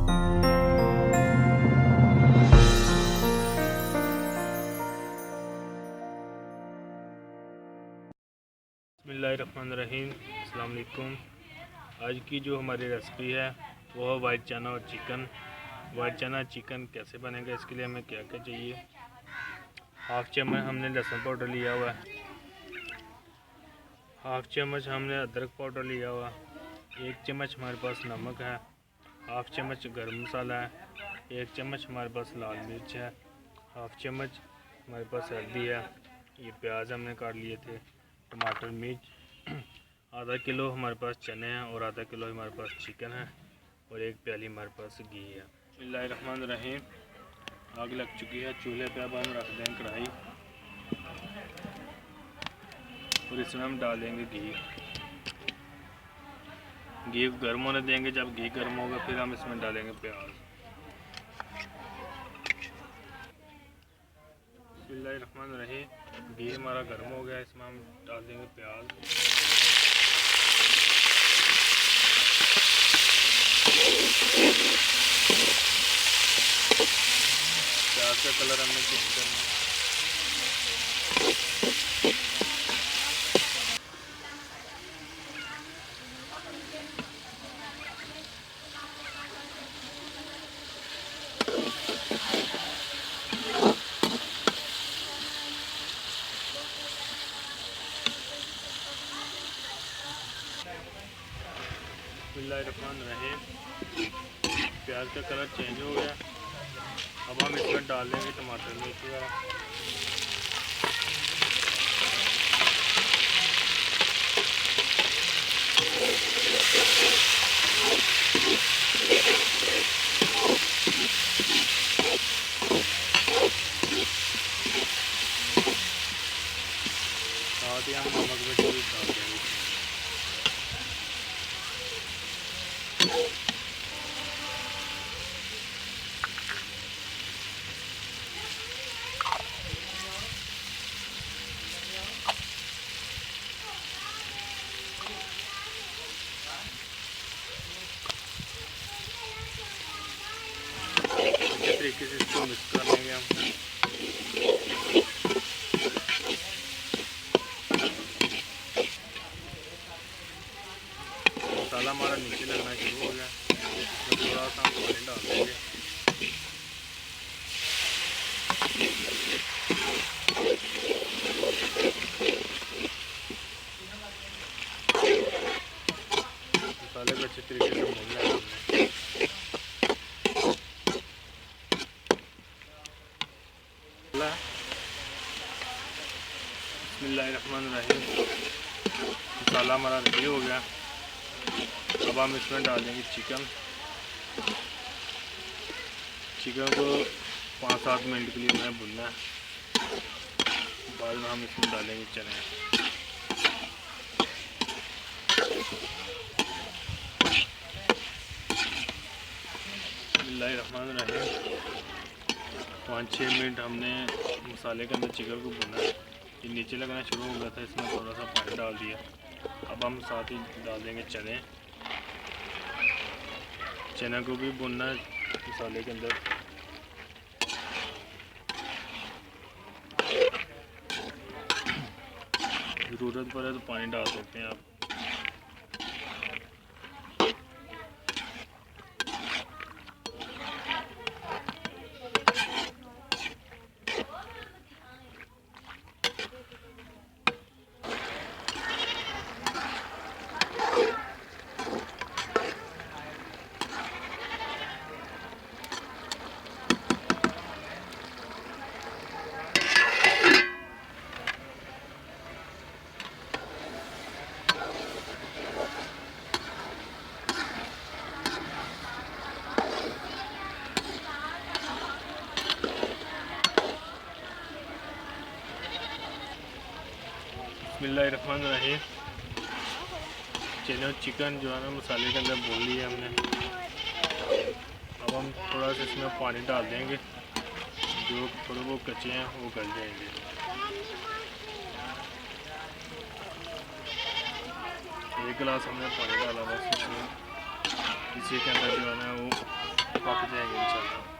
बिस्मिल्लाहिर्रहमानिर्रहीम, अस्सलाम वालेकुम। आज की जो हमारी रेसिपी है वो है वाइट चना और चिकन। वाइट चना चिकन कैसे बनेगा, इसके लिए हमें क्या क्या चाहिए। हाफ चम्मच हमने लहसुन पाउडर लिया हुआ है, हाफ चम्मच हमने अदरक पाउडर लिया हुआ, 1 चम्मच हमारे पास नमक है, हाफ चम्मच गरम मसाला है, 1 चम्मच हमारे पास लाल मिर्च है, हाफ चम्मच हमारे पास हल्दी है। ये प्याज हमने काट लिए थे, टमाटर, मिर्च, आधा किलो हमारे पास चने हैं और आधा किलो हमारे पास चिकन है और 1 प्याली हमारे पास घी है। बिस्मिल्लाहिर्रहमानिर्रहीम। आग लग चुकी है चूल्हे पे, अब हम रख देंगे कढ़ाई और इसमें हम डाल देंगे घी। घी गर्म होने देंगे, जब घी गर्म होगा फिर हम इसमें डालेंगे प्याज। बिस्मिल्लाहिर्रहमानिर्रहीम। घी हमारा गर्म हो गया, इसमें हम डाल देंगे प्याज। प्याज का कलर हमने चेंज करना है। बिस्मिल्लाहिर्रहमानिर्रहीम। प्याज का कलर चेंज हो गया, अब हम इसमें डाल देंगे टमाटर, मिर्च वगैरह। साथ ही हम नमक मिर्च भी डाल देंगे। इसी तरीके से इसको मिक्स कर लेंगे हम। मसाला हमारा नीचे लगना शुरू हो गया, इसमें थोड़ा सा हम पानी डाल देंगे। मसाले को अच्छे तरीके से भूनना है हमने। बिस्मिल्लाहिर्रहमानिर्रहीम। मसाला हमारा रेडी हो गया, अब हम इसमें डाल देंगे चिकन। चिकन को 5-7 मिनट के लिए हमें भूनना है। बाद में हम इसमें डालेंगे चने। बिस्मिल्लाहिर्रहमानिर्रहीम। 5-6 मिनट हमने मसाले के अंदर चिकन को भुना। ये नीचे लगना शुरू हो गया था, इसमें थोड़ा सा पानी डाल दिया। अब हम साथ ही डाल देंगे चने। चना को भी भुनना है मसाले के अंदर। ज़रूरत पड़े तो पानी डाल सकते हैं आप। बिस्मिल्लाहिर्रहमानिर्रहीम। चने और चिकन जो है ना मसाले के अंदर भून लिया हमने। अब हम थोड़ा सा इसमें पानी डाल देंगे, जो थोड़े वो कच्चे हैं वो गल जाएंगे। एक गिलास हमने पानी डाला बस इसमें। इसी के अंदर जो है ना वो पक जाएंगे इंशाल्लाह।